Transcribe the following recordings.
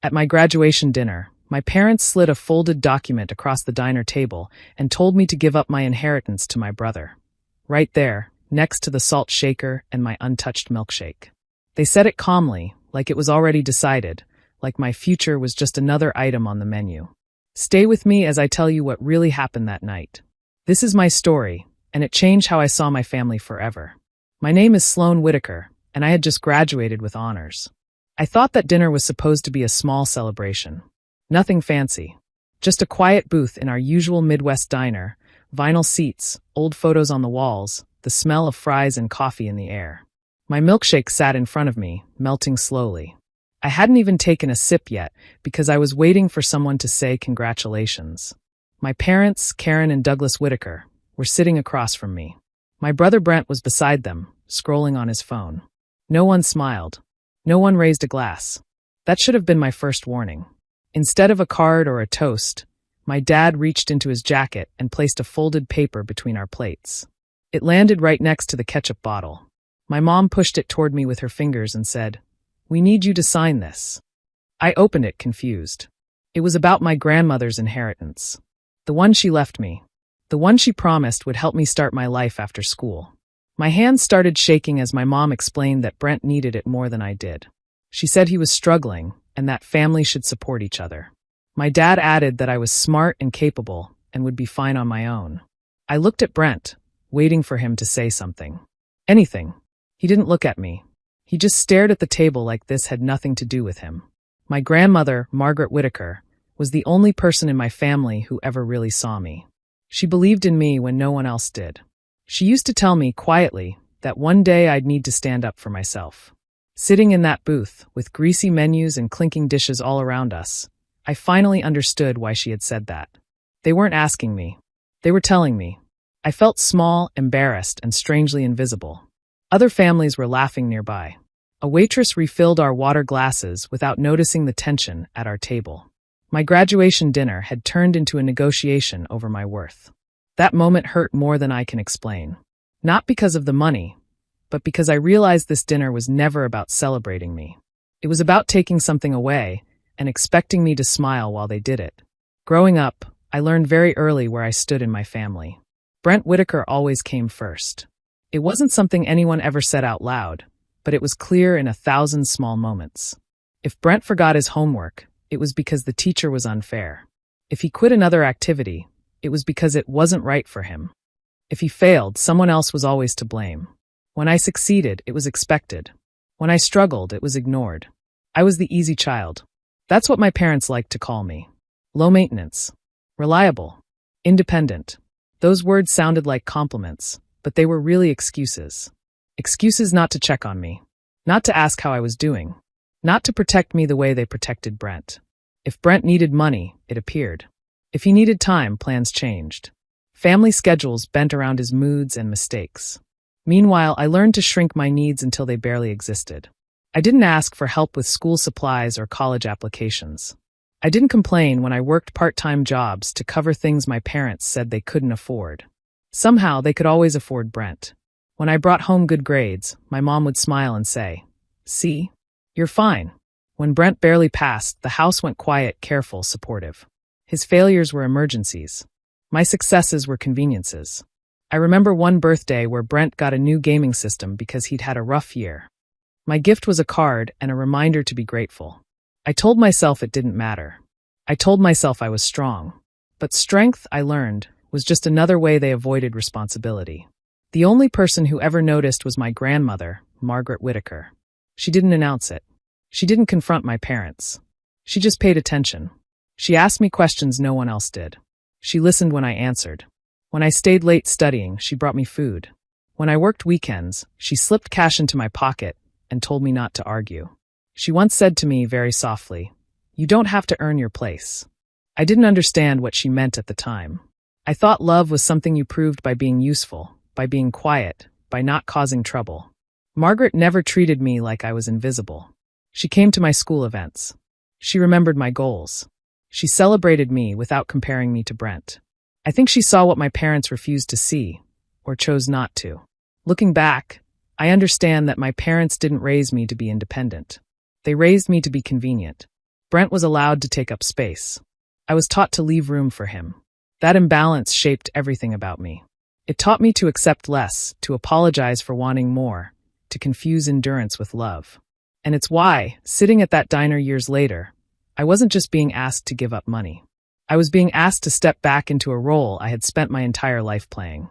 At my graduation dinner, my parents slid a folded document across the diner table and told me to give up my inheritance to my brother. Right there, next to the salt shaker and my untouched milkshake. They said it calmly, like it was already decided, like my future was just another item on the menu. Stay with me as I tell you what really happened that night. This is my story, and it changed how I saw my family forever. My name is Sloane Whitaker, and I had just graduated with honors. I thought that dinner was supposed to be a small celebration. Nothing fancy. Just a quiet booth in our usual Midwest diner, vinyl seats, old photos on the walls, the smell of fries and coffee in the air. My milkshake sat in front of me, melting slowly. I hadn't even taken a sip yet because I was waiting for someone to say congratulations. My parents, Karen and Douglas Whitaker, were sitting across from me. My brother Brent was beside them, scrolling on his phone. No one smiled. No one raised a glass. That should have been my first warning. Instead of a card or a toast, my dad reached into his jacket and placed a folded paper between our plates. It landed right next to the ketchup bottle. My mom pushed it toward me with her fingers and said, "We need you to sign this." I opened it, confused. It was about my grandmother's inheritance. The one she left me. The one she promised would help me start my life after school. My hands started shaking as my mom explained that Brent needed it more than I did. She said he was struggling and that family should support each other. My dad added that I was smart and capable and would be fine on my own. I looked at Brent, waiting for him to say something. Anything. He didn't look at me. He just stared at the table like this had nothing to do with him. My grandmother, Margaret Whitaker, was the only person in my family who ever really saw me. She believed in me when no one else did. She used to tell me, quietly, that one day I'd need to stand up for myself. Sitting in that booth, with greasy menus and clinking dishes all around us, I finally understood why she had said that. They weren't asking me. They were telling me. I felt small, embarrassed, and strangely invisible. Other families were laughing nearby. A waitress refilled our water glasses without noticing the tension at our table. My graduation dinner had turned into a negotiation over my worth. That moment hurt more than I can explain. Not because of the money, but because I realized this dinner was never about celebrating me. It was about taking something away and expecting me to smile while they did it. Growing up, I learned very early where I stood in my family. Brent Whitaker always came first. It wasn't something anyone ever said out loud, but it was clear in 1,000 small moments. If Brent forgot his homework, it was because the teacher was unfair. If he quit another activity, it was because it wasn't right for him. If he failed, someone else was always to blame. When I succeeded, it was expected. When I struggled, it was ignored. I was the easy child. That's what my parents liked to call me. Low maintenance. Reliable. Independent. Those words sounded like compliments, but they were really excuses. Excuses not to check on me. Not to ask how I was doing. Not to protect me the way they protected Brent. If Brent needed money, it appeared. If he needed time, plans changed. Family schedules bent around his moods and mistakes. Meanwhile, I learned to shrink my needs until they barely existed. I didn't ask for help with school supplies or college applications. I didn't complain when I worked part-time jobs to cover things my parents said they couldn't afford. Somehow, they could always afford Brent. When I brought home good grades, my mom would smile and say, "See? You're fine." When Brent barely passed, the house went quiet, careful, supportive. His failures were emergencies. My successes were conveniences. I remember one birthday where Brent got a new gaming system because he'd had a rough year. My gift was a card and a reminder to be grateful. I told myself it didn't matter. I told myself I was strong. But strength, I learned, was just another way they avoided responsibility. The only person who ever noticed was my grandmother, Margaret Whitaker. She didn't announce it. She didn't confront my parents. She just paid attention. She asked me questions no one else did. She listened when I answered. When I stayed late studying, she brought me food. When I worked weekends, she slipped cash into my pocket and told me not to argue. She once said to me very softly, "You don't have to earn your place." I didn't understand what she meant at the time. I thought love was something you proved by being useful, by being quiet, by not causing trouble. Margaret never treated me like I was invisible. She came to my school events. She remembered my goals. She celebrated me without comparing me to Brent. I think she saw what my parents refused to see, or chose not to. Looking back, I understand that my parents didn't raise me to be independent. They raised me to be convenient. Brent was allowed to take up space. I was taught to leave room for him. That imbalance shaped everything about me. It taught me to accept less, to apologize for wanting more, to confuse endurance with love. And it's why, sitting at that diner years later, I wasn't just being asked to give up money. I was being asked to step back into a role I had spent my entire life playing.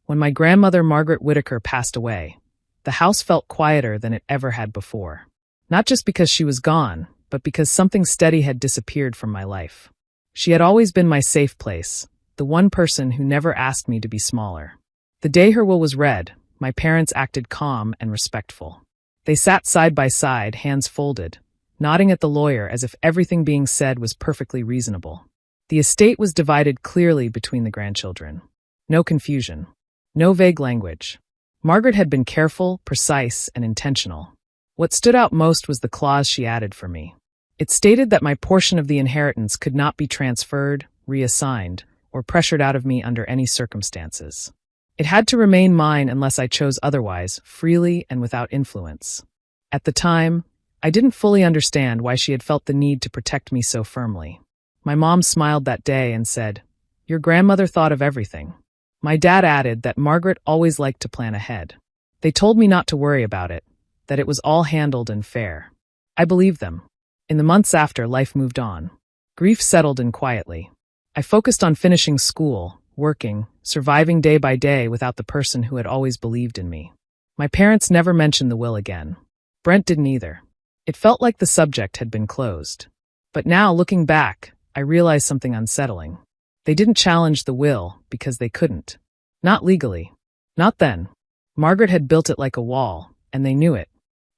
When my grandmother Margaret Whitaker passed away, the house felt quieter than it ever had before. Not just because she was gone, but because something steady had disappeared from my life. She had always been my safe place, the one person who never asked me to be smaller. The day her will was read, my parents acted calm and respectful. They sat side by side, hands folded, nodding at the lawyer as if everything being said was perfectly reasonable. The estate was divided clearly between the grandchildren. No confusion. No vague language. Margaret had been careful, precise, and intentional. What stood out most was the clause she added for me. It stated that my portion of the inheritance could not be transferred, reassigned, or pressured out of me under any circumstances. It had to remain mine unless I chose otherwise, freely and without influence. At the time, I didn't fully understand why she had felt the need to protect me so firmly. My mom smiled that day and said, "Your grandmother thought of everything." My dad added that Margaret always liked to plan ahead. They told me not to worry about it, that it was all handled and fair. I believed them. In the months after, life moved on. Grief settled in quietly. I focused on finishing school, working, surviving day by day without the person who had always believed in me. My parents never mentioned the will again. Brent didn't either. It felt like the subject had been closed. But now, looking back, I realized something unsettling. They didn't challenge the will because they couldn't. Not legally. Not then. Margaret had built it like a wall, and they knew it.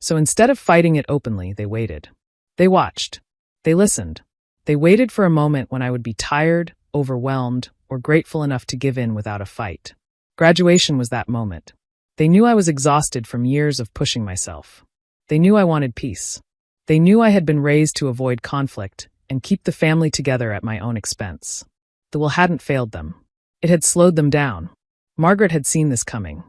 So instead of fighting it openly, they waited. They watched. They listened. They waited for a moment when I would be tired, overwhelmed, or grateful enough to give in without a fight. Graduation was that moment. They knew I was exhausted from years of pushing myself. They knew I wanted peace. They knew I had been raised to avoid conflict and keep the family together at my own expense. The will hadn't failed them. It had slowed them down. Margaret had seen this coming.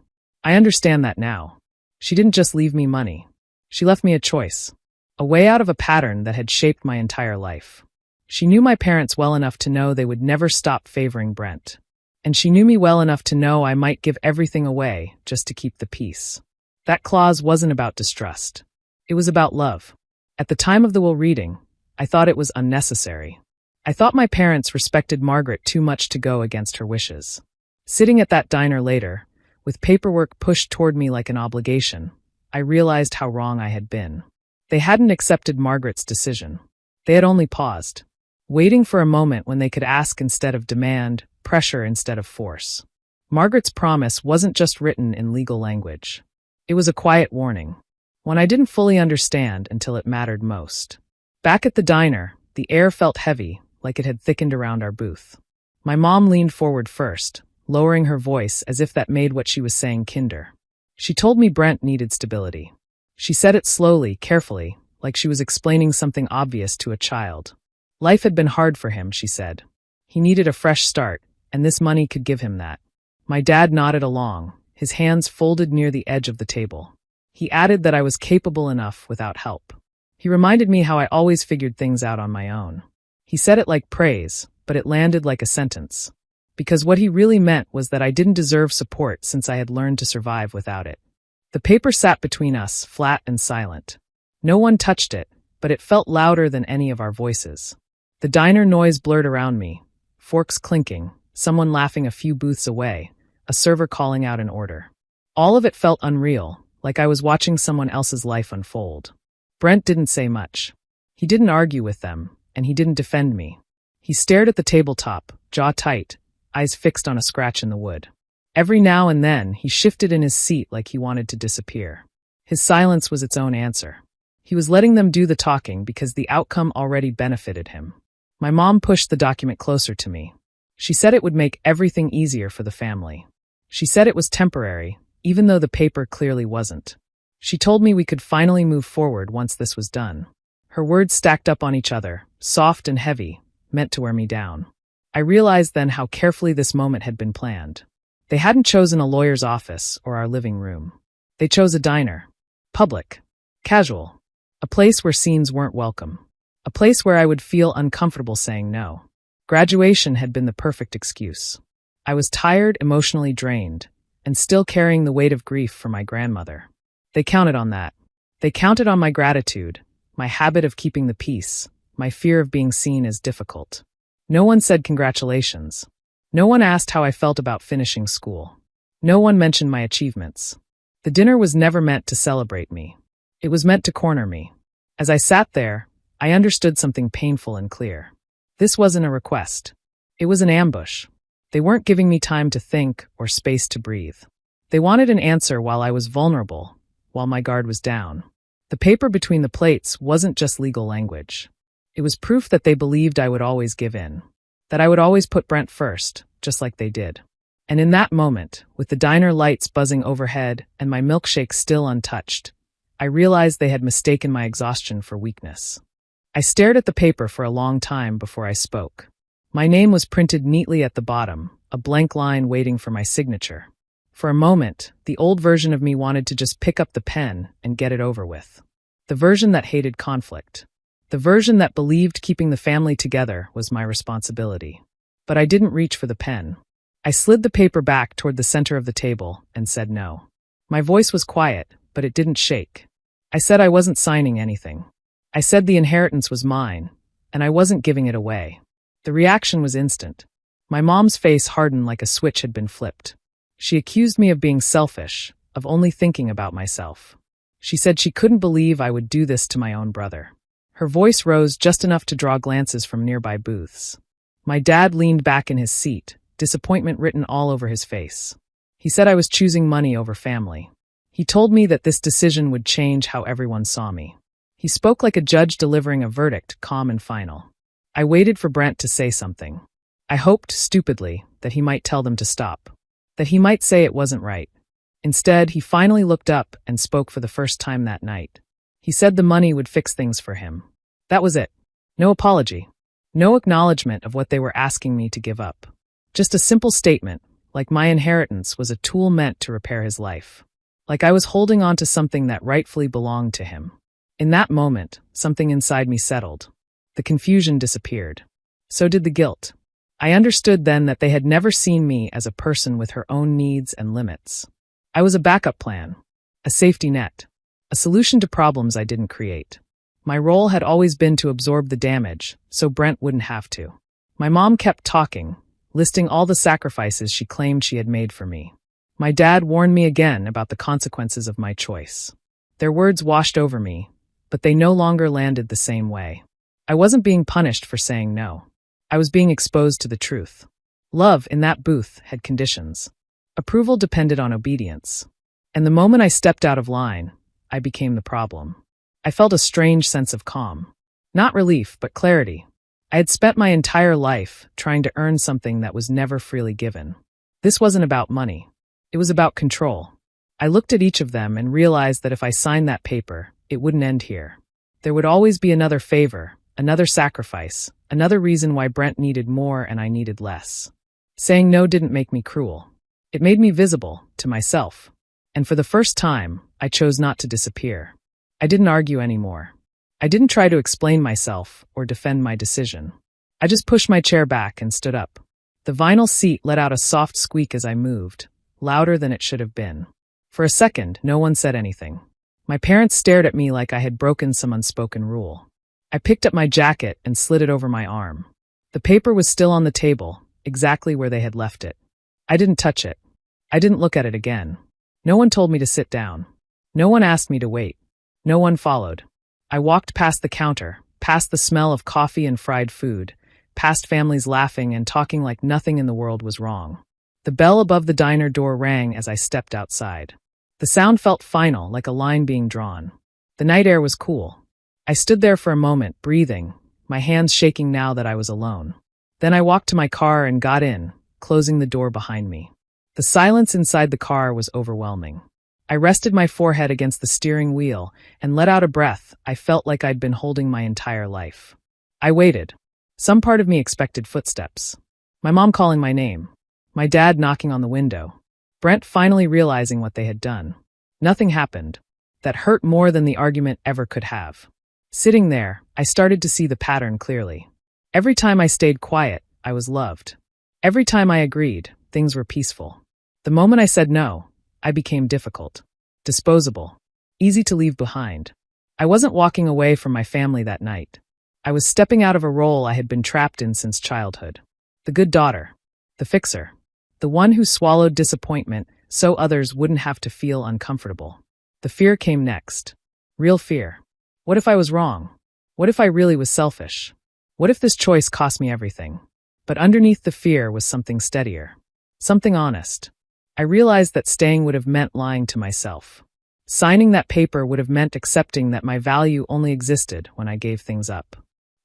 I understand that now. She didn't just leave me money. She left me a choice. A way out of a pattern that had shaped my entire life. She knew my parents well enough to know they would never stop favoring Brent. And she knew me well enough to know I might give everything away just to keep the peace. That clause wasn't about distrust. It was about love. At the time of the will reading, I thought it was unnecessary. I thought my parents respected Margaret too much to go against her wishes. Sitting at that diner later, with paperwork pushed toward me like an obligation, I realized how wrong I had been. They hadn't accepted Margaret's decision. They had only paused, waiting for a moment when they could ask instead of demand, pressure instead of force. Margaret's promise wasn't just written in legal language. It was a quiet warning, one I didn't fully understand until it mattered most. Back at the diner, the air felt heavy, like it had thickened around our booth. My mom leaned forward first, lowering her voice as if that made what she was saying kinder. She told me Brent needed stability. She said it slowly, carefully, like she was explaining something obvious to a child. Life had been hard for him, she said. He needed a fresh start, and this money could give him that. My dad nodded along, his hands folded near the edge of the table. He added that I was capable enough without help. He reminded me how I always figured things out on my own. He said it like praise, but it landed like a sentence. Because what he really meant was that I didn't deserve support since I had learned to survive without it. The paper sat between us, flat and silent. No one touched it, but it felt louder than any of our voices. The diner noise blurred around me, forks clinking, someone laughing a few booths away, a server calling out an order. All of it felt unreal, like I was watching someone else's life unfold. Brent didn't say much. He didn't argue with them, and he didn't defend me. He stared at the tabletop, jaw tight, eyes fixed on a scratch in the wood. Every now and then, he shifted in his seat like he wanted to disappear. His silence was its own answer. He was letting them do the talking because the outcome already benefited him. My mom pushed the document closer to me. She said it would make everything easier for the family. She said it was temporary, even though the paper clearly wasn't. She told me we could finally move forward once this was done. Her words stacked up on each other, soft and heavy, meant to wear me down. I realized then how carefully this moment had been planned. They hadn't chosen a lawyer's office or our living room. They chose a diner. Public. Casual. A place where scenes weren't welcome. a place where I would feel uncomfortable saying no. Graduation had been the perfect excuse. I was tired, emotionally drained, and still carrying the weight of grief for my grandmother. They counted on that. They counted on my gratitude, my habit of keeping the peace, my fear of being seen as difficult. No one said congratulations. No one asked how I felt about finishing school. No one mentioned my achievements. The dinner was never meant to celebrate me. It was meant to corner me. As I sat there, I understood something painful and clear. This wasn't a request. It was an ambush. They weren't giving me time to think or space to breathe. They wanted an answer while I was vulnerable, while my guard was down. The paper between the plates wasn't just legal language. It was proof that they believed I would always give in, that I would always put Brent first, just like they did. And in that moment, with the diner lights buzzing overhead and my milkshake still untouched, I realized they had mistaken my exhaustion for weakness. I stared at the paper for a long time before I spoke. My name was printed neatly at the bottom, a blank line waiting for my signature. For a moment, the old version of me wanted to just pick up the pen and get it over with. The version that hated conflict. The version that believed keeping the family together was my responsibility. But I didn't reach for the pen. I slid the paper back toward the center of the table and said no. My voice was quiet, but it didn't shake. I said I wasn't signing anything. I said the inheritance was mine, and I wasn't giving it away. The reaction was instant. My mom's face hardened like a switch had been flipped. She accused me of being selfish, of only thinking about myself. She said she couldn't believe I would do this to my own brother. Her voice rose just enough to draw glances from nearby booths. My dad leaned back in his seat, disappointment written all over his face. He said I was choosing money over family. He told me that this decision would change how everyone saw me. He spoke like a judge delivering a verdict, calm and final. I waited for Brent to say something. I hoped, stupidly, that he might tell them to stop. That he might say it wasn't right. Instead, he finally looked up and spoke for the first time that night. He said the money would fix things for him. That was it. No apology. No acknowledgement of what they were asking me to give up. Just a simple statement, like my inheritance was a tool meant to repair his life. Like I was holding on to something that rightfully belonged to him. In that moment, something inside me settled. The confusion disappeared. So did the guilt. I understood then that they had never seen me as a person with her own needs and limits. I was a backup plan, a safety net, a solution to problems I didn't create. My role had always been to absorb the damage, so Brent wouldn't have to. My mom kept talking, listing all the sacrifices she claimed she had made for me. My dad warned me again about the consequences of my choice. Their words washed over me, but they no longer landed the same way. I wasn't being punished for saying no. I was being exposed to the truth. Love in that booth had conditions. Approval depended on obedience. And the moment I stepped out of line, I became the problem. I felt a strange sense of calm. Not relief, but clarity. I had spent my entire life trying to earn something that was never freely given. This wasn't about money. It was about control. I looked at each of them and realized that if I signed that paper, it wouldn't end here. There would always be another favor, another sacrifice, another reason why Brent needed more and I needed less. Saying no didn't make me cruel. It made me visible, to myself. And for the first time, I chose not to disappear. I didn't argue anymore. I didn't try to explain myself or defend my decision. I just pushed my chair back and stood up. The vinyl seat let out a soft squeak as I moved, louder than it should have been. For a second, no one said anything. My parents stared at me like I had broken some unspoken rule. I picked up my jacket and slid it over my arm. The paper was still on the table, exactly where they had left it. I didn't touch it. I didn't look at it again. No one told me to sit down. No one asked me to wait. No one followed. I walked past the counter, past the smell of coffee and fried food, past families laughing and talking like nothing in the world was wrong. The bell above the diner door rang as I stepped outside. The sound felt final, like a line being drawn. The night air was cool. I stood there for a moment, breathing, my hands shaking now that I was alone. Then I walked to my car and got in, closing the door behind me. The silence inside the car was overwhelming. I rested my forehead against the steering wheel and let out a breath I felt like I'd been holding my entire life. I waited. Some part of me expected footsteps. My mom calling my name. My dad knocking on the window. Brent finally realizing what they had done. Nothing happened. That hurt more than the argument ever could have. Sitting there, I started to see the pattern clearly. Every time I stayed quiet, I was loved. Every time I agreed, things were peaceful. The moment I said no, I became difficult, disposable, easy to leave behind. I wasn't walking away from my family that night. I was stepping out of a role I had been trapped in since childhood. The good daughter, the fixer, the one who swallowed disappointment so others wouldn't have to feel uncomfortable. The fear came next. Real fear. What if I was wrong? What if I really was selfish? What if this choice cost me everything? But underneath the fear was something steadier. Something honest. I realized that staying would have meant lying to myself. Signing that paper would have meant accepting that my value only existed when I gave things up.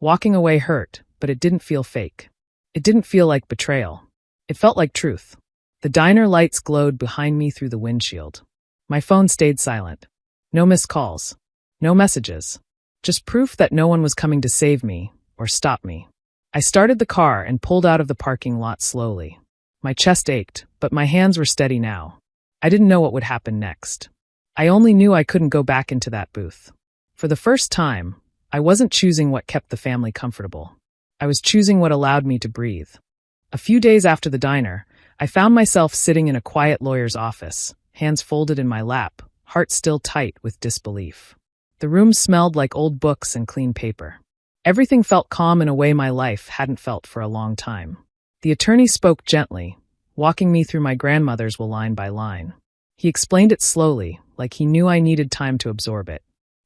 Walking away hurt, but it didn't feel fake. It didn't feel like betrayal. It felt like truth. The diner lights glowed behind me through the windshield. My phone stayed silent. No missed calls. No messages. Just proof that no one was coming to save me or stop me. I started the car and pulled out of the parking lot slowly. My chest ached, but my hands were steady now. I didn't know what would happen next. I only knew I couldn't go back into that booth. For the first time, I wasn't choosing what kept the family comfortable. I was choosing what allowed me to breathe. A few days after the diner, I found myself sitting in a quiet lawyer's office, hands folded in my lap, heart still tight with disbelief. The room smelled like old books and clean paper. Everything felt calm in a way my life hadn't felt for a long time. The attorney spoke gently, walking me through my grandmother's will line by line. He explained it slowly, like he knew I needed time to absorb it.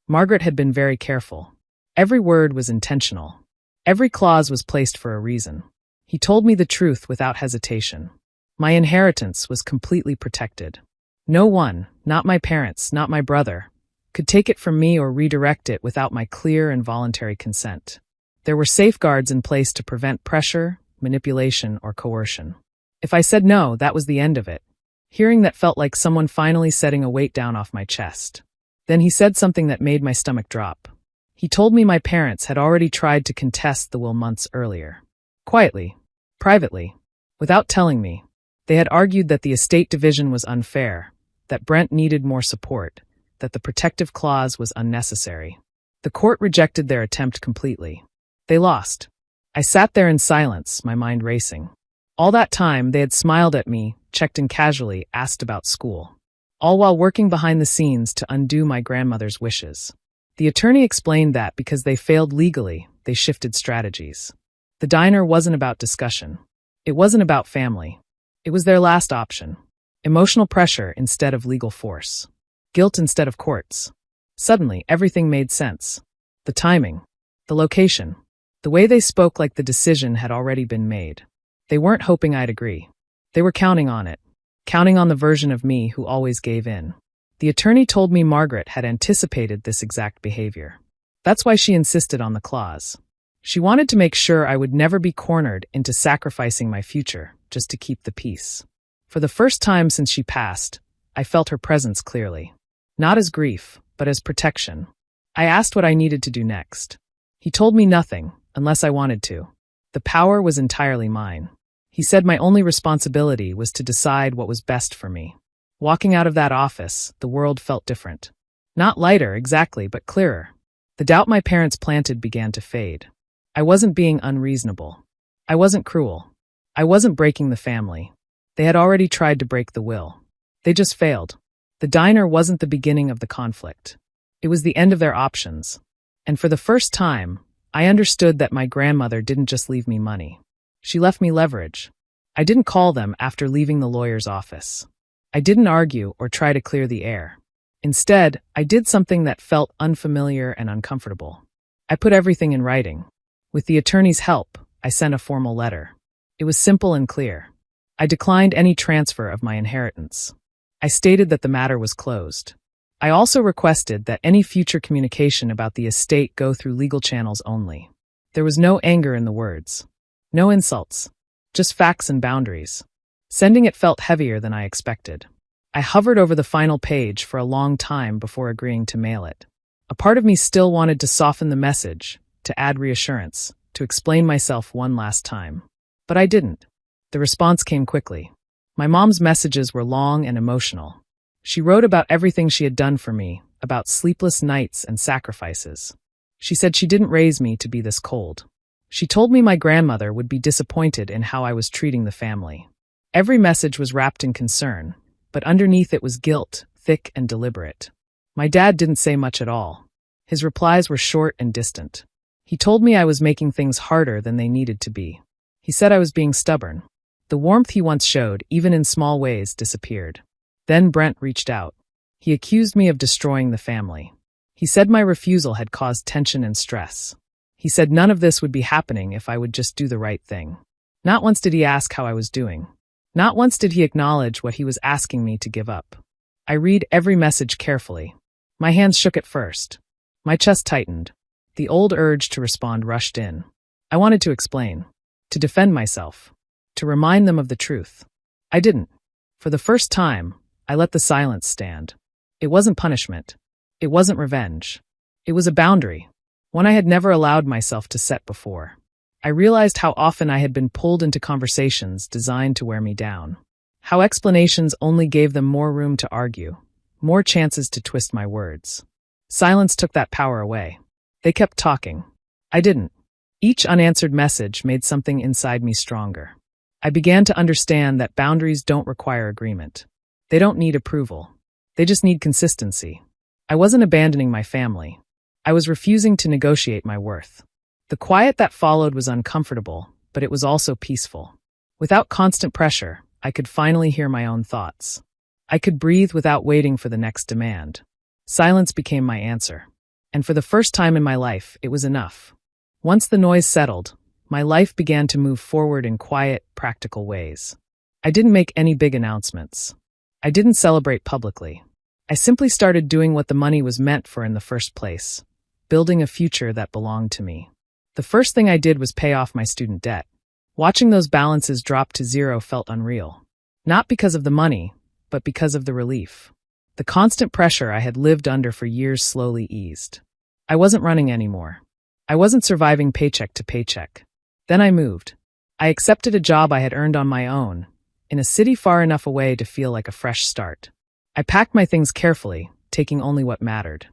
Margaret had been very careful. Every word was intentional. Every clause was placed for a reason. He told me the truth without hesitation. My inheritance was completely protected. No one, not my parents, not my brother, could take it from me or redirect it without my clear and voluntary consent. There were safeguards in place to prevent pressure, manipulation, or coercion. If I said no, that was the end of it. Hearing that felt like someone finally setting a weight down off my chest. Then he said something that made my stomach drop. He told me my parents had already tried to contest the will months earlier. Quietly, privately, without telling me. They had argued that the estate division was unfair, that Brent needed more support, that the protective clause was unnecessary. The court rejected their attempt completely. They lost. I sat there in silence, my mind racing. All that time, they had smiled at me, checked in casually, asked about school. All while working behind the scenes to undo my grandmother's wishes. The attorney explained that because they failed legally, they shifted strategies. The diner wasn't about discussion. It wasn't about family. It was their last option. Emotional pressure instead of legal force. Guilt instead of courts. Suddenly, everything made sense. The timing. The location. The way they spoke like the decision had already been made. They weren't hoping I'd agree. They were counting on it. Counting on the version of me who always gave in. The attorney told me Margaret had anticipated this exact behavior. That's why she insisted on the clause. She wanted to make sure I would never be cornered into sacrificing my future just to keep the peace. For the first time since she passed, I felt her presence clearly. Not as grief, but as protection. I asked what I needed to do next. He told me nothing, unless I wanted to. The power was entirely mine. He said my only responsibility was to decide what was best for me. Walking out of that office, the world felt different. Not lighter, exactly, but clearer. The doubt my parents planted began to fade. I wasn't being unreasonable. I wasn't cruel. I wasn't breaking the family. They had already tried to break the will. They just failed. The diner wasn't the beginning of the conflict. It was the end of their options. And for the first time, I understood that my grandmother didn't just leave me money. She left me leverage. I didn't call them after leaving the lawyer's office. I didn't argue or try to clear the air. Instead, I did something that felt unfamiliar and uncomfortable. I put everything in writing. With the attorney's help, I sent a formal letter. It was simple and clear. I declined any transfer of my inheritance. I stated that the matter was closed. I also requested that any future communication about the estate go through legal channels only. There was no anger in the words. No insults. Just facts and boundaries. Sending it felt heavier than I expected. I hovered over the final page for a long time before agreeing to mail it. A part of me still wanted to soften the message, to add reassurance, to explain myself one last time. But I didn't. The response came quickly. My mom's messages were long and emotional. She wrote about everything she had done for me, about sleepless nights and sacrifices. She said she didn't raise me to be this cold. She told me my grandmother would be disappointed in how I was treating the family. Every message was wrapped in concern, but underneath it was guilt, thick and deliberate. My dad didn't say much at all. His replies were short and distant. He told me I was making things harder than they needed to be. He said I was being stubborn. The warmth he once showed, even in small ways, disappeared. Then Brent reached out. He accused me of destroying the family. He said my refusal had caused tension and stress. He said none of this would be happening if I would just do the right thing. Not once did he ask how I was doing. Not once did he acknowledge what he was asking me to give up. I read every message carefully. My hands shook at first. My chest tightened. The old urge to respond rushed in. I wanted to explain. To defend myself. To remind them of the truth. I didn't. For the first time, I let the silence stand. It wasn't punishment. It wasn't revenge. It was a boundary, one I had never allowed myself to set before. I realized how often I had been pulled into conversations designed to wear me down. How explanations only gave them more room to argue, more chances to twist my words. Silence took that power away. They kept talking. I didn't. Each unanswered message made something inside me stronger. I began to understand that boundaries don't require agreement. They don't need approval. They just need consistency. I wasn't abandoning my family. I was refusing to negotiate my worth. The quiet that followed was uncomfortable, but it was also peaceful. Without constant pressure, I could finally hear my own thoughts. I could breathe without waiting for the next demand. Silence became my answer. And for the first time in my life, it was enough. Once the noise settled, my life began to move forward in quiet, practical ways. I didn't make any big announcements. I didn't celebrate publicly. I simply started doing what the money was meant for in the first place, building a future that belonged to me. The first thing I did was pay off my student debt. Watching those balances drop to zero felt unreal. Not because of the money, but because of the relief. The constant pressure I had lived under for years slowly eased. I wasn't running anymore. I wasn't surviving paycheck to paycheck. Then I moved. I accepted a job I had earned on my own, in a city far enough away to feel like a fresh start. I packed my things carefully, taking only what mattered.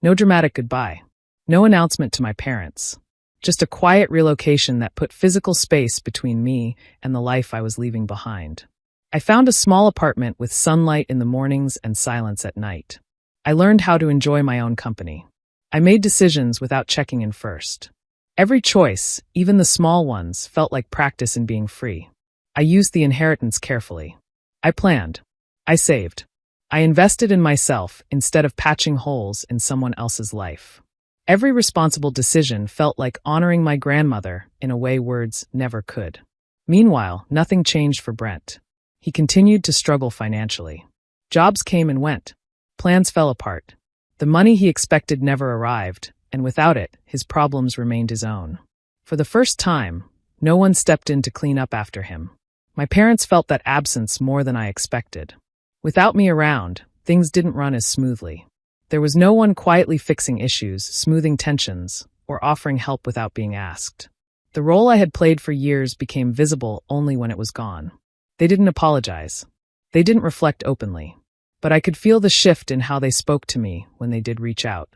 No dramatic goodbye. No announcement to my parents. Just a quiet relocation that put physical space between me and the life I was leaving behind. I found a small apartment with sunlight in the mornings and silence at night. I learned how to enjoy my own company. I made decisions without checking in first. Every choice, even the small ones, felt like practice in being free. I used the inheritance carefully. I planned. I saved. I invested in myself instead of patching holes in someone else's life. Every responsible decision felt like honoring my grandmother in a way words never could. Meanwhile, nothing changed for Brent. He continued to struggle financially. Jobs came and went. Plans fell apart. The money he expected never arrived, and without it, his problems remained his own. For the first time, no one stepped in to clean up after him. My parents felt that absence more than I expected. Without me around, things didn't run as smoothly. There was no one quietly fixing issues, smoothing tensions, or offering help without being asked. The role I had played for years became visible only when it was gone. They didn't apologize. They didn't reflect openly. But I could feel the shift in how they spoke to me when they did reach out.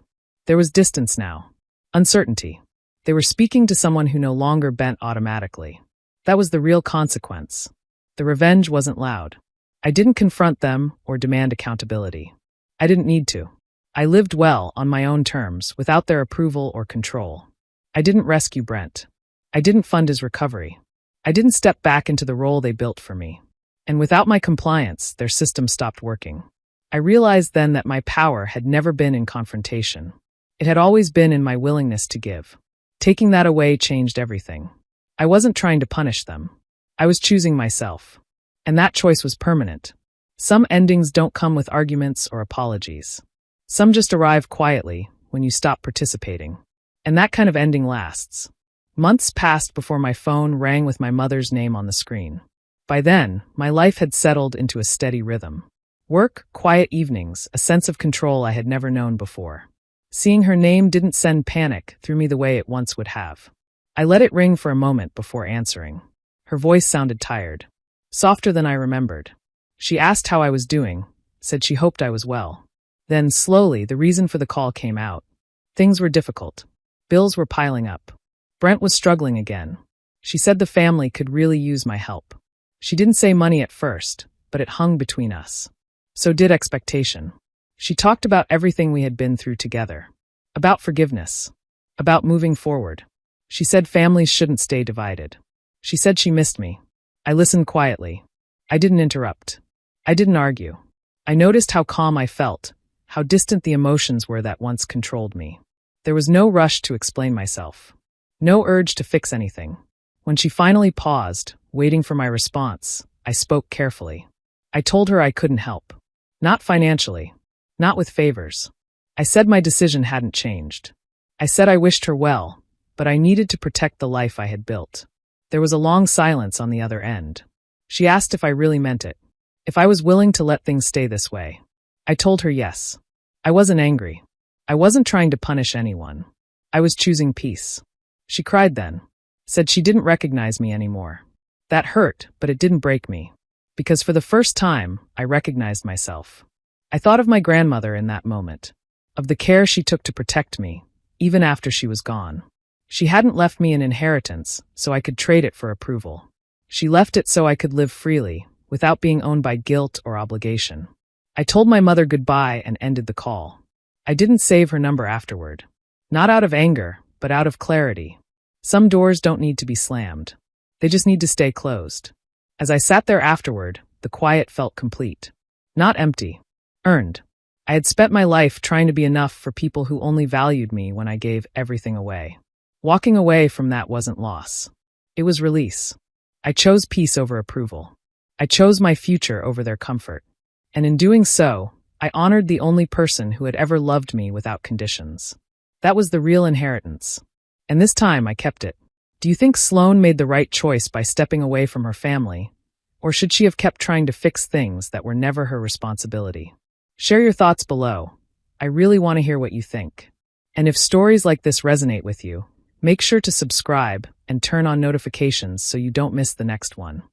There was distance now. Uncertainty. They were speaking to someone who no longer bent automatically. That was the real consequence. The revenge wasn't loud. I didn't confront them or demand accountability. I didn't need to. I lived well on my own terms, without their approval or control. I didn't rescue Brent. I didn't fund his recovery. I didn't step back into the role they built for me. And without my compliance, their system stopped working. I realized then that my power had never been in confrontation. It had always been in my willingness to give. Taking that away changed everything. I wasn't trying to punish them. I was choosing myself. And that choice was permanent. Some endings don't come with arguments or apologies. Some just arrive quietly when you stop participating. And that kind of ending lasts. Months passed before my phone rang with my mother's name on the screen. By then, my life had settled into a steady rhythm. Work, quiet evenings, a sense of control I had never known before. Seeing her name didn't send panic through me the way it once would have. I let it ring for a moment before answering. Her voice sounded tired. Softer than I remembered. She asked how I was doing, said she hoped I was well. Then, slowly, the reason for the call came out. Things were difficult. Bills were piling up. Brent was struggling again. She said the family could really use my help. She didn't say money at first, but it hung between us. So did expectation. She talked about everything we had been through together. About forgiveness. About moving forward. She said families shouldn't stay divided. She said she missed me. I listened quietly. I didn't interrupt. I didn't argue. I noticed how calm I felt, how distant the emotions were that once controlled me. There was no rush to explain myself. No urge to fix anything. When she finally paused, waiting for my response, I spoke carefully. I told her I couldn't help. Not financially. Not with favors. I said my decision hadn't changed. I said I wished her well, but I needed to protect the life I had built. There was a long silence on the other end. She asked if I really meant it. If I was willing to let things stay this way. I told her yes. I wasn't angry. I wasn't trying to punish anyone. I was choosing peace. She cried then. Said she didn't recognize me anymore. That hurt, but it didn't break me. Because for the first time, I recognized myself. I thought of my grandmother in that moment. Of the care she took to protect me, even after she was gone. She hadn't left me an inheritance, so I could trade it for approval. She left it so I could live freely, without being owned by guilt or obligation. I told my mother goodbye and ended the call. I didn't save her number afterward. Not out of anger, but out of clarity. Some doors don't need to be slammed. They just need to stay closed. As I sat there afterward, the quiet felt complete. Not empty. Earned. I had spent my life trying to be enough for people who only valued me when I gave everything away. Walking away from that wasn't loss. It was release. I chose peace over approval. I chose my future over their comfort. And in doing so, I honored the only person who had ever loved me without conditions. That was the real inheritance. And this time I kept it. Do you think Sloane made the right choice by stepping away from her family? Or should she have kept trying to fix things that were never her responsibility? Share your thoughts below. I really want to hear what you think. And if stories like this resonate with you, make sure to subscribe and turn on notifications so you don't miss the next one.